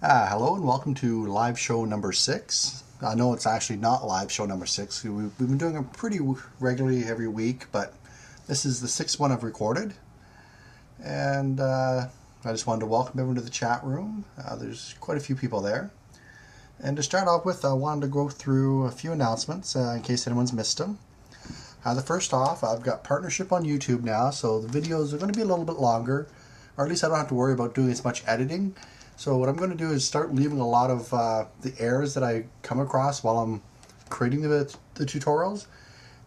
Hello and welcome to live show number 6. I know it's actually not live show number 6. We've been doing it pretty regularly every week, but this is the 6th one I've recorded. And I just wanted to welcome everyone to the chat room. There's quite a few people there. And to start off with, I wanted to go through a few announcements in case anyone's missed them. The first off, I've got partnership on YouTube now, so the videos are going to be a little bit longer, or at least I don't have to worry about doing as much editing. So what I'm going to do is start leaving a lot of the errors that I come across while I'm creating the tutorials,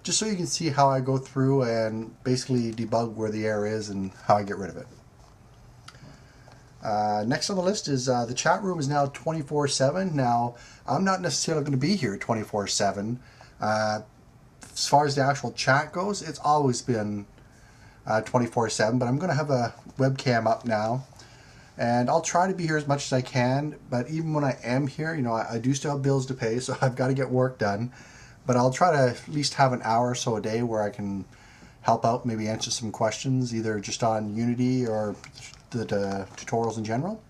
just so you can see how I go through and basically debug where the error is and how I get rid of it. Next on the list is the chat room is now 24/7. Now, I'm not necessarily going to be here 24/7. As far as the actual chat goes, it's always been 24/7, but I'm going to have a webcam up now. And I'll try to be here as much as I can, but even when I am here, you know, I do still have bills to pay, so I've got to get work done. But I'll try to at least have an hour or so a day where I can help out, maybe answer some questions, either just on Unity or the tutorials in general.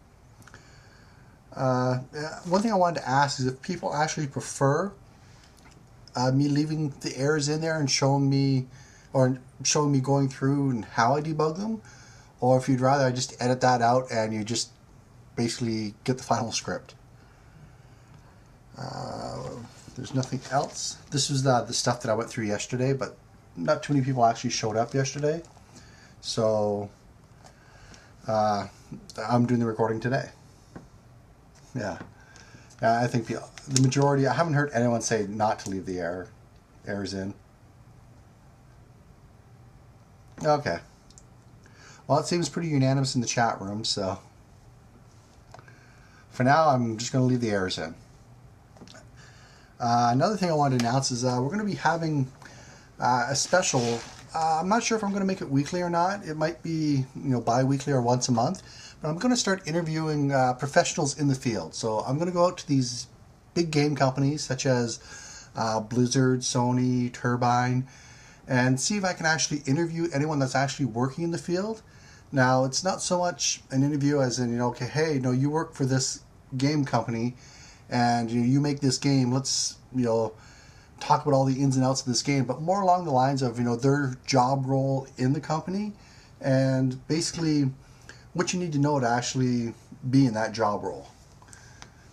One thing I wanted to ask is if people actually prefer me leaving the errors in there and showing me going through and how I debug them, or if you'd rather I just edit that out and you just basically get the final script. There's nothing else. This was the stuff that I went through yesterday, but not too many people actually showed up yesterday, so I'm doing the recording today. Yeah, I think the majority, I haven't heard anyone say not to leave the errors in. Okay. Well, it seems pretty unanimous in the chat room, so for now I'm just going to leave the errors in. Another thing I wanted to announce is we're going to be having a special. I'm not sure if I'm going to make it weekly or not. It might be, you know, bi-weekly or once a month, but I'm going to start interviewing professionals in the field. So I'm going to go out to these big game companies such as BurgZerg, Sony, Turbine, and see if I can actually interview anyone that's actually working in the field. Now, it's not so much an interview as in, you know, okay, hey, you know, you work for this game company and you make this game. Let's, you know, talk about all the ins and outs of this game, but more along the lines of, you know, their job role in the company and basically what you need to know to actually be in that job role.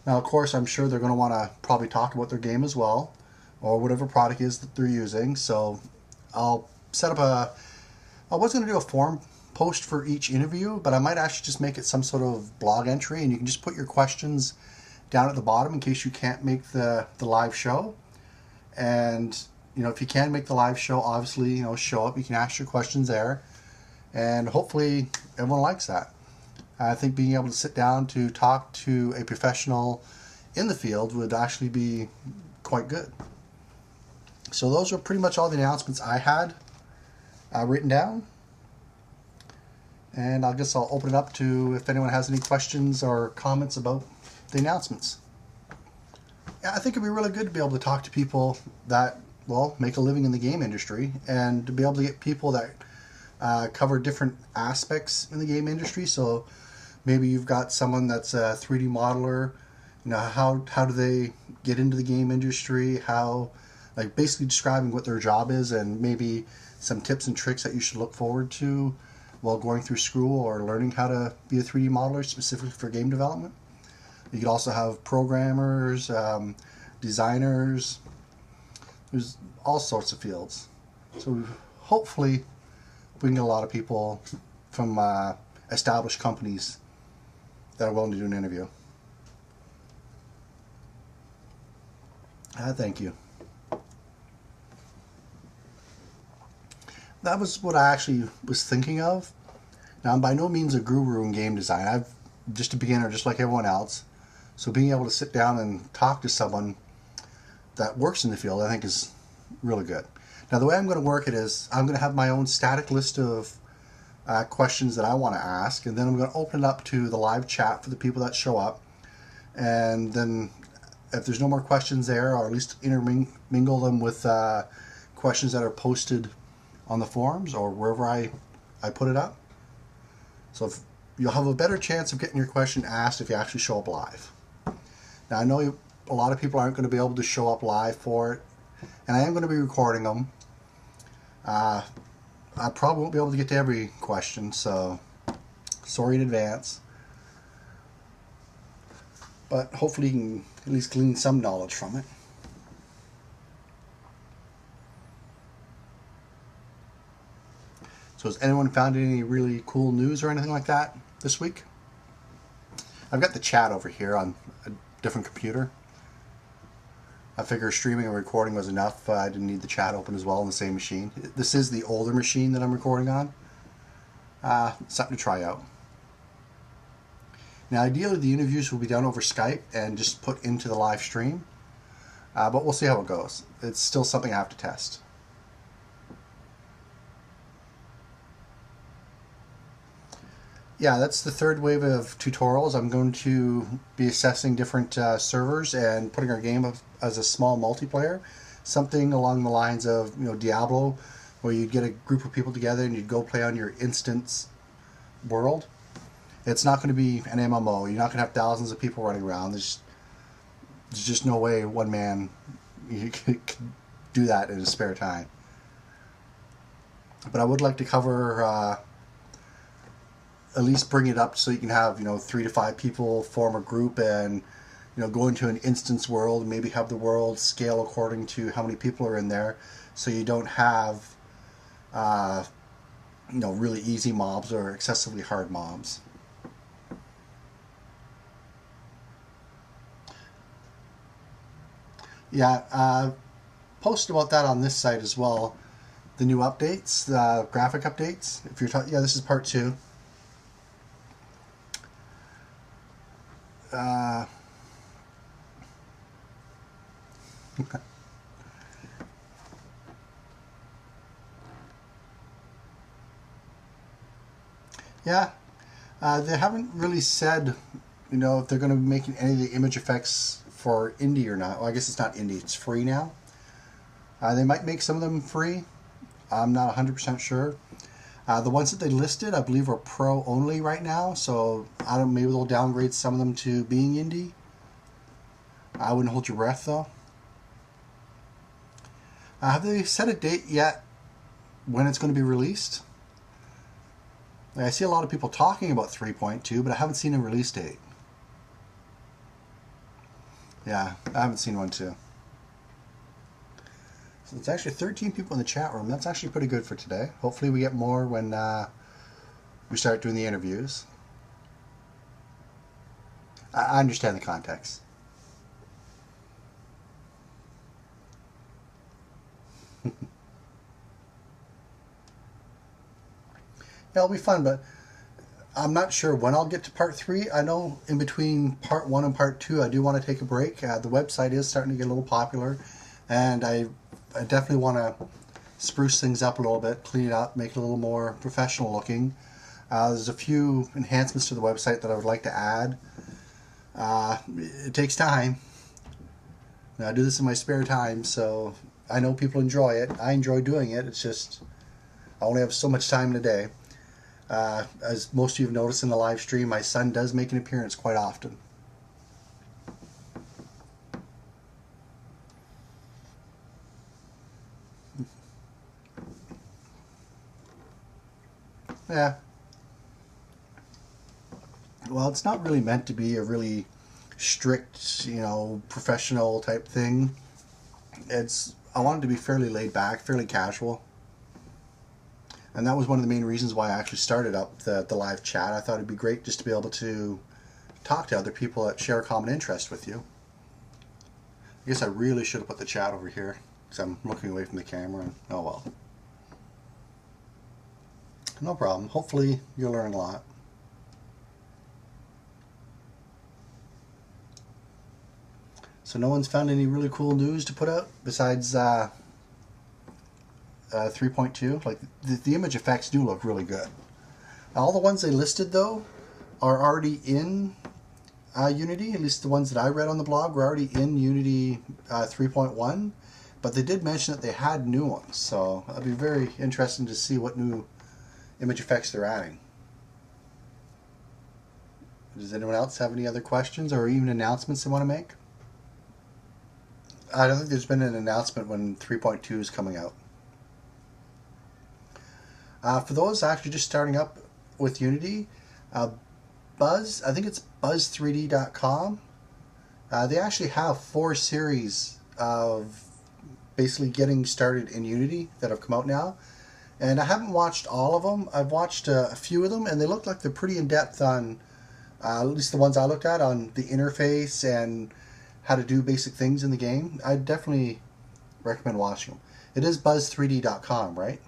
Now, of course, I'm sure they're going to want to probably talk about their game as well, or whatever product is that they're using. So I'll set up I was going to do a forum post for each interview, but I might actually just make it some sort of blog entry, and you can just put your questions down at the bottom in case you can't make the live show. And, you know, if you can make the live show, obviously, you know, show up. You can ask your questions there, and hopefully everyone likes that. I think being able to sit down to talk to a professional in the field would actually be quite good. So those are pretty much all the announcements I had written down. And I guess I'll open it up to if anyone has any questions or comments about the announcements. Yeah, I think it'd be really good to be able to talk to people that, well, make a living in the game industry, and to be able to get people that cover different aspects in the game industry. So maybe you've got someone that's a 3D modeler, you know, how do they get into the game industry, how, like, basically describing what their job is and maybe some tips and tricks that you should look forward to while going through school or learning how to be a 3D modeler specifically for game development. You could also have programmers, designers. There's all sorts of fields. So hopefully we can get a lot of people from established companies that are willing to do an interview. Thank you. That was what I actually was thinking of. Now, I'm by no means a guru in game design. I'm just a beginner, just like everyone else. So being able to sit down and talk to someone that works in the field, I think, is really good. Now, the way I'm going to work it is I'm going to have my own static list of questions that I want to ask, and then I'm going to open it up to the live chat for the people that show up. And then if there's no more questions there, or at least intermingle them with questions that are posted on the forums or wherever I put it up. So if you'll have a better chance of getting your question asked if you actually show up live. Now, I know a lot of people aren't going to be able to show up live for it, and I am going to be recording them. I probably won't be able to get to every question, so sorry in advance. But hopefully you can at least glean some knowledge from it. So has anyone found any really cool news or anything like that this week? I've got the chat over here on a different computer. I figure streaming and recording was enough. I didn't need the chat open as well on the same machine. This is the older machine that I'm recording on. Something to try out. Now, ideally, the interviews will be done over Skype and just put into the live stream. But we'll see how it goes. It's still something I have to test. Yeah, that's the third wave of tutorials. I'm going to be assessing different servers and putting our game as a small multiplayer. Something along the lines of, Diablo, where you'd get a group of people together and you'd go play on your instance world. It's not going to be an MMO. You're not going to have thousands of people running around. There's just no way one man could do that in his spare time. But I would like to cover... at least bring it up so you can have 3 to 5 people form a group and go into an instance world and maybe have the world scale according to how many people are in there, so you don't have really easy mobs or excessively hard mobs. Yeah, posted about that on this site as well. The new updates, the graphic updates. If you're talking, yeah, this is part 2. Yeah, they haven't really said, if they're going to be making any of the image effects for indie or not. Well, I guess it's not indie, it's free now. They might make some of them free. I'm not 100% sure. The ones that they listed, I believe, are pro only right now, so I don't. Maybe they'll downgrade some of them to being indie. I wouldn't hold your breath, though. Have they set a date yet when it's going to be released? I see a lot of people talking about 3.2, but I haven't seen a release date. Yeah, I haven't seen one too. So it's actually 13 people in the chat room. That's actually pretty good for today. Hopefully we get more when we start doing the interviews. I understand the context. Yeah, it'll be fun, but I'm not sure when I'll get to part 3. I know in between part 1 and part 2 I do want to take a break. The website is starting to get a little popular, and I definitely want to spruce things up a little bit, clean it up, make it a little more professional looking. There's a few enhancements to the website that I would like to add. It takes time. I do this in my spare time, so I know people enjoy it. I enjoy doing it. It's just I only have so much time in a day. As most of you have noticed in the live stream, my son does make an appearance quite often. Yeah. Well, it's not really meant to be a really strict, professional type thing. I want it to be fairly laid back, fairly casual. And that was one of the main reasons why I actually started up the live chat. I thought it'd be great just to be able to talk to other people that share a common interest with you. I guess I really should have put the chat over here, because I'm looking away from the camera. And, oh well. No problem. Hopefully you'll learn a lot. So no one's found any really cool news to put out besides 3.2. Like the image effects do look really good. All the ones they listed though are already in Unity. At least the ones that I read on the blog were already in Unity 3.1. But they did mention that they had new ones, so it'll be very interesting to see what new image effects they're adding. Does anyone else have any other questions or even announcements they want to make? I don't think there's been an announcement when 3.2 is coming out. For those actually just starting up with Unity, Buzz, I think it's BuzzThreeD.com. They actually have 4 series of basically getting started in Unity that have come out now. And I haven't watched all of them. I've watched a few of them, and they look like they're pretty in-depth on, at least the ones I looked at, on the interface and how to do basic things in the game. I definitely recommend watching them. It is BuzzThreeD.com, right?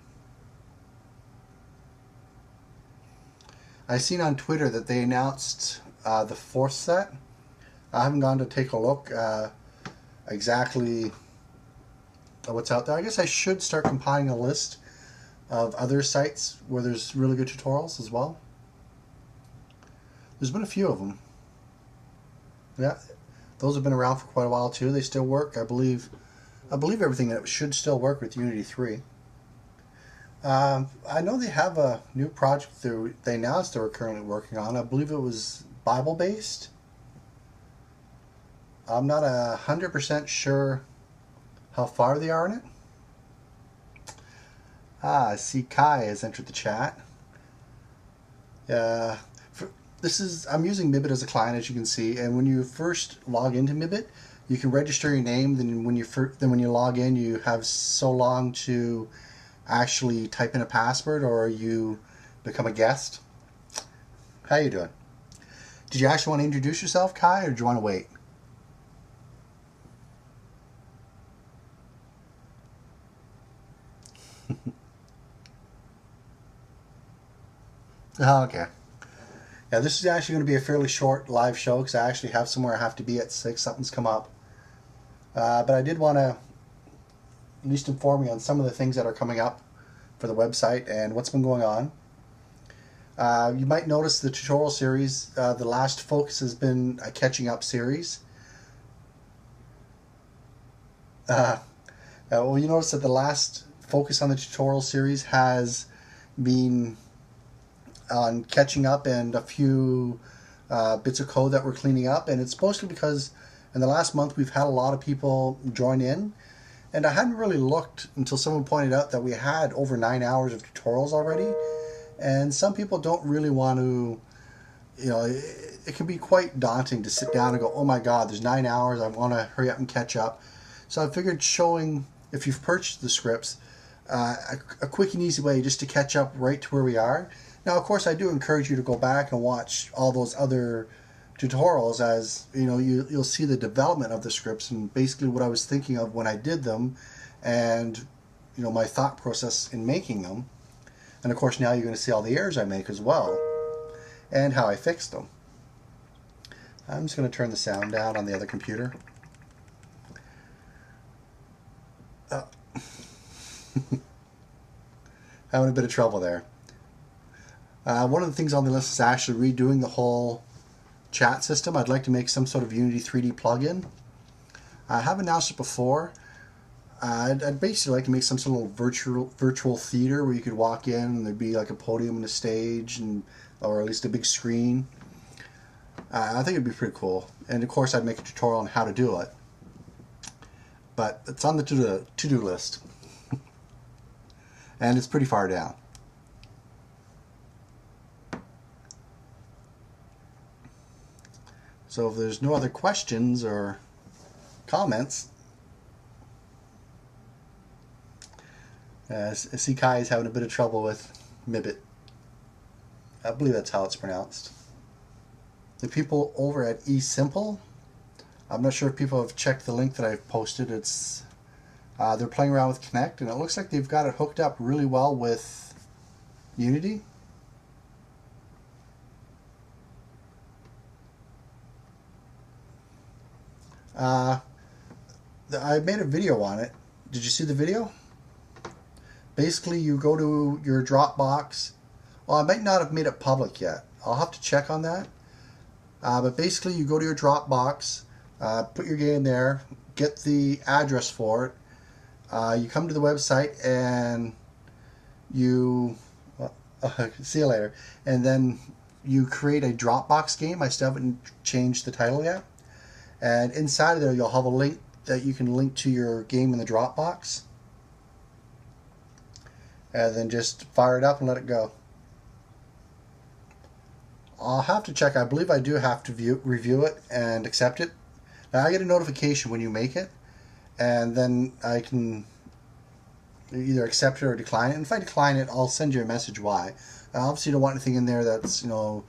I've seen on Twitter that they announced the 4th set. I haven't gone to take a look exactly what's out there. I guess I should start compiling a list of other sites where there's really good tutorials as well. There's been a few of them. Yeah, those have been around for quite a while too. They still work. I believe everything that should still work with Unity 3. I know they have a new project they announced they were currently working on. I believe it was Bible based. I'm not 100% sure how far they are in it. I see Kai has entered the chat. I'm using Mibit as a client, as you can see, and when you first log into Mibit, you can register your name. Then when you log in, you have so long to actually type in a password, or you become a guest. How you doing? Did you actually want to introduce yourself, Kai, or do you want to wait? Oh, okay. Yeah, this is actually going to be a fairly short live show because I actually have somewhere I have to be at 6. Something's come up. But I did want to at least inform you on some of the things that are coming up for the website and what's been going on. You might notice the tutorial series. The last focus has been a catching up series. Well, you notice that the last focus on the tutorial series has been on catching up and a few bits of code that we're cleaning up, and it's mostly because in the last month we've had a lot of people join in, and I hadn't really looked until someone pointed out that we had over 9 hours of tutorials already, and some people don't really want to, it can be quite daunting to sit down and go, oh my god, there's 9 hours, I want to hurry up and catch up. So I figured showing, if you've purchased the scripts, a quick and easy way just to catch up right to where we are. Now, of course, I do encourage you to go back and watch all those other tutorials, as you'll see the development of the scripts and basically what I was thinking of when I did them, and my thought process in making them. And of course, now you're going to see all the errors I make as well, and how I fixed them. I'm just going to turn the sound down on the other computer. Having a bit of trouble there. One of the things on the list is actually redoing the whole chat system. I'd like to make some sort of Unity 3D plugin. I have announced it before. I'd basically like to make some sort of virtual theater where you could walk in and there'd be like a podium and a stage, or at least a big screen. I think it'd be pretty cool. And of course, I'd make a tutorial on how to do it. But it's on the to-do list. And it's pretty far down. So if there's no other questions or comments, I see Kai is having a bit of trouble with Mibit. I believe that's how it's pronounced. The people over at eSimple, I'm not sure if people have checked the link that I've posted. It's they're playing around with Connect, and it looks like they've got it hooked up really well with Unity. I made a video on it. Did you see the video? Basically, you go to your Dropbox. Well, I might not have made it public yet. I'll have to check on that. But basically, you go to your Dropbox, put your game there, get the address for it. You come to the website and you see you later. And then you create a Dropbox game. I still haven't changed the title yet. And inside of there, you'll have a link that you can link to your game in the Dropbox. And then just fire it up and let it go. I'll have to check. I believe I do have to review it and accept it. Now I get a notification when you make it, and then I can either accept it or decline it. And if I decline it, I'll send you a message why. I obviously don't want anything in there that's, you know,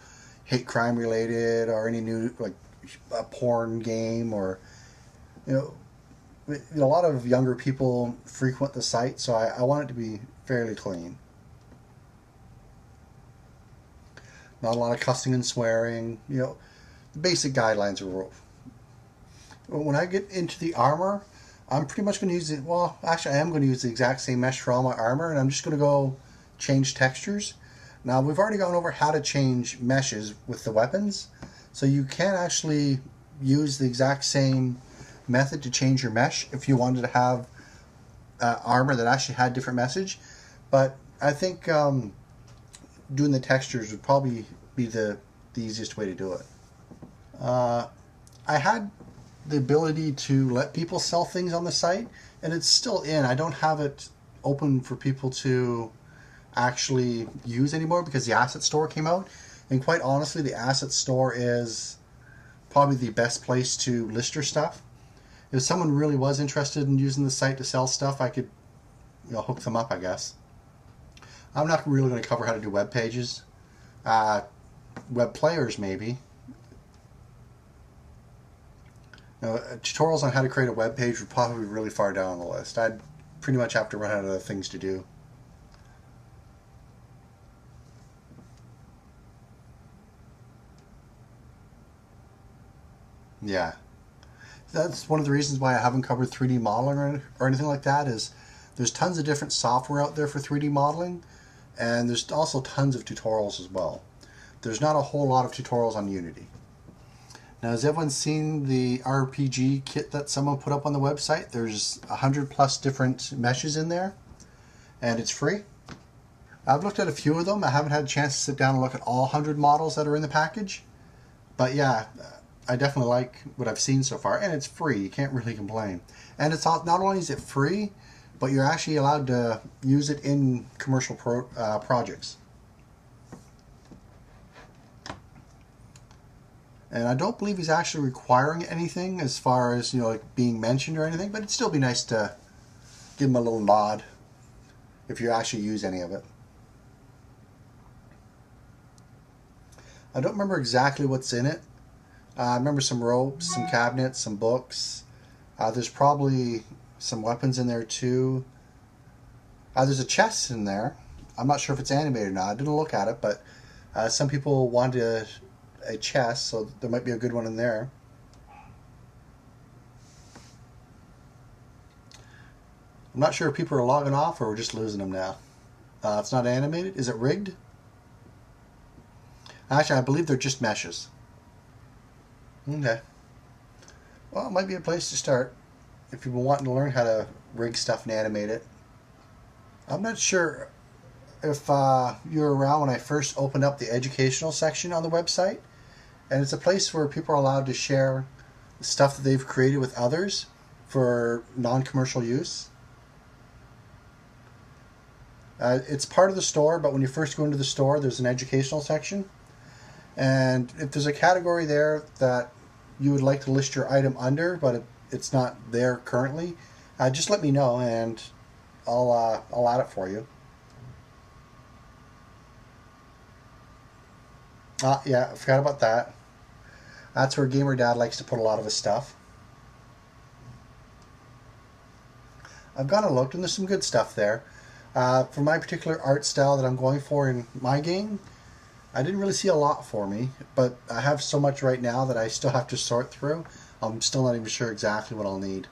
hate crime related or any new, like, a porn game, or, you know, a lot of younger people frequent the site, so I want it to be fairly clean. Not a lot of cussing and swearing, you know, the basic guidelines are. When I get into the armor, I'm pretty much going to use it. Well, actually, I am going to use the exact same mesh for all my armor, and I'm just going to go change textures. Now, we've already gone over how to change meshes with the weapons, so you can actually use the exact same method to change your mesh if you wanted to have armor that actually had different message. But I think doing the textures would probably be the easiest way to do it. I had the ability to let people sell things on the site, and it's still in. I don't have it open for people to actually use anymore because the asset store came out, and quite honestly, the asset store is probably the best place to list your stuff. If someone really was interested in using the site to sell stuff, I could, you know, hook them up, I guess. I'm not really going to cover how to do web pages. Web players, maybe. Now, tutorials on how to create a web page would probably be really far down on the list. I'd pretty much have to run out of other things to do. Yeah. That's one of the reasons why I haven't covered 3D modeling or anything like that, is there's tons of different software out there for 3D modeling, and there's also tons of tutorials as well. There's not a whole lot of tutorials on Unity. Now, has everyone seen the RPG kit that someone put up on the website? There's 100+ different meshes in there, and it's free. I've looked at a few of them. I haven't had a chance to sit down and look at all 100 models that are in the package. But yeah, I definitely like what I've seen so far, and it's free. You can't really complain. And it's not only is it free, but you're actually allowed to use it in commercial projects. And I don't believe he's actually requiring anything as far as, you know, like being mentioned or anything, but it'd still be nice to give him a little nod if you actually use any of it. I don't remember exactly what's in it. I remember some ropes, some cabinets, some books. There's probably some weapons in there too. There's a chest in there. I'm not sure if it's animated or not. I didn't look at it, but some people wanted a chest, so there might be a good one in there. I'm not sure if people are logging off or we're just losing them now. It's not animated. Is it rigged? Actually, I believe they're just meshes. Okay. Well, it might be a place to start if you've been wanting to learn how to rig stuff and animate it. I'm not sure if you were around when I first opened up the educational section on the website. And it's a place where people are allowed to share stuff that they've created with others for non-commercial use. It's part of the store, but when you first go into the store, there's an educational section. And if there's a category there that you would like to list your item under, but it's not there currently, just let me know and I'll add it for you. Yeah, I forgot about that. That's where Gamer Dad likes to put a lot of his stuff. I've gone and looked, and there's some good stuff there. For my particular art style that I'm going for in my game, I didn't really see a lot for me, but I have so much right now that I still have to sort through. I'm still not even sure exactly what I'll need.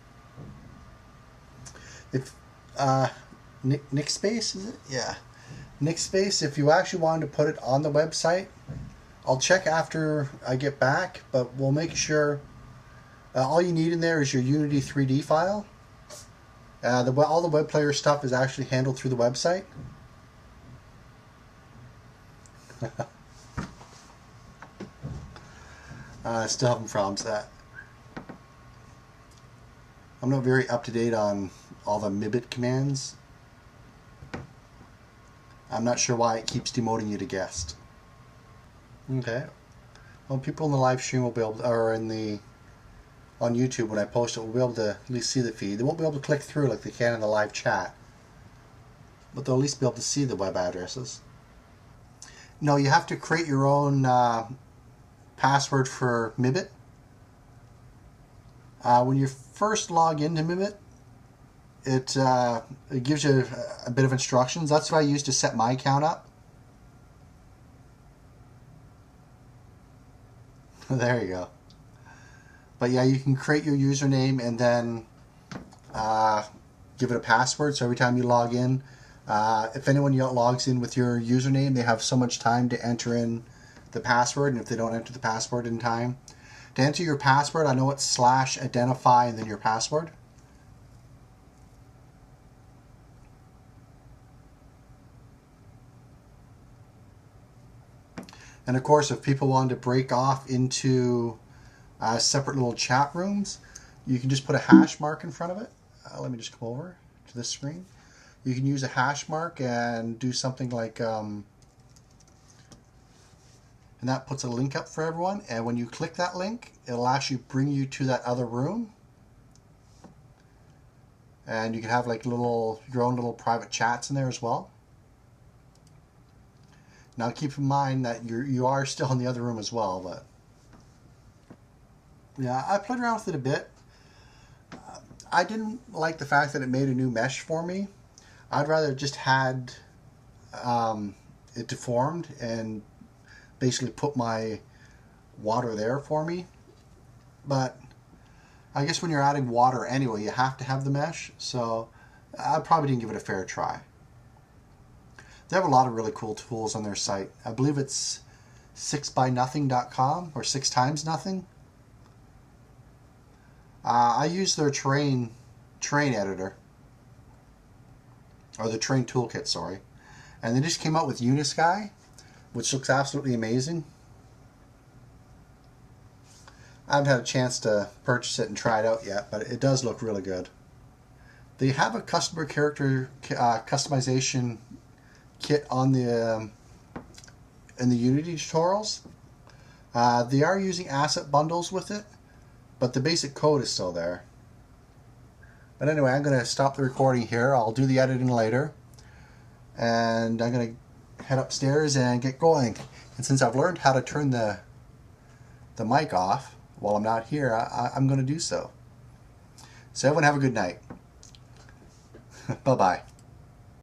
If Nickspace, is it? Yeah. Nickspace, if you actually wanted to put it on the website, I'll check after I get back, but we'll make sure all you need in there is your Unity 3D file. All the web player stuff is actually handled through the website. Still having problems with that. I'm not very up to date on all the Mibit commands. I'm not sure why it keeps demoting you to guest. Okay. Well, people in the live stream will be able to, or in the on YouTube when I post it, will be able to at least see the feed. They won't be able to click through like they can in the live chat, but they'll at least be able to see the web addresses. No, you have to create your own password for Mibit. When you first log into Mibit, it gives you a bit of instructions. That's what I use to set my account up. There you go. But yeah, you can create your username and then give it a password. So every time you log in, if anyone logs in with your username, they have so much time to enter in the password. And if they don't enter the password in time, to enter your password, I know it's /identify and then your password. And of course, if people wanted to break off into separate little chat rooms, you can just put a hash mark in front of it. Let me just come over to this screen. You can use a hash mark and do something like, and that puts a link up for everyone. And when you click that link, it'll actually bring you to that other room. And you can have like your own little private chats in there as well. Now keep in mind that you are still in the other room as well, but yeah, I played around with it a bit. I didn't like the fact that it made a new mesh for me. I'd rather just had it deformed and basically put my water there for me. But I guess when you're adding water anyway, you have to have the mesh, so I probably didn't give it a fair try. They have a lot of really cool tools on their site. I believe it's 6bynothing.com or 6times-nothing. I use their terrain editor, or the terrain toolkit, sorry. And they just came out with Unisky, which looks absolutely amazing. I haven't had a chance to purchase it and try it out yet, but it does look really good. They have a customer character customization kit on the in the Unity tutorials. They are using asset bundles with it, but the basic code is still there. But anyway, I'm going to stop the recording here. I'll do the editing later, and I'm going to head upstairs and get going. And since I've learned how to turn the mic off while I'm not here, I'm going to do so. So everyone have a good night. Bye-bye.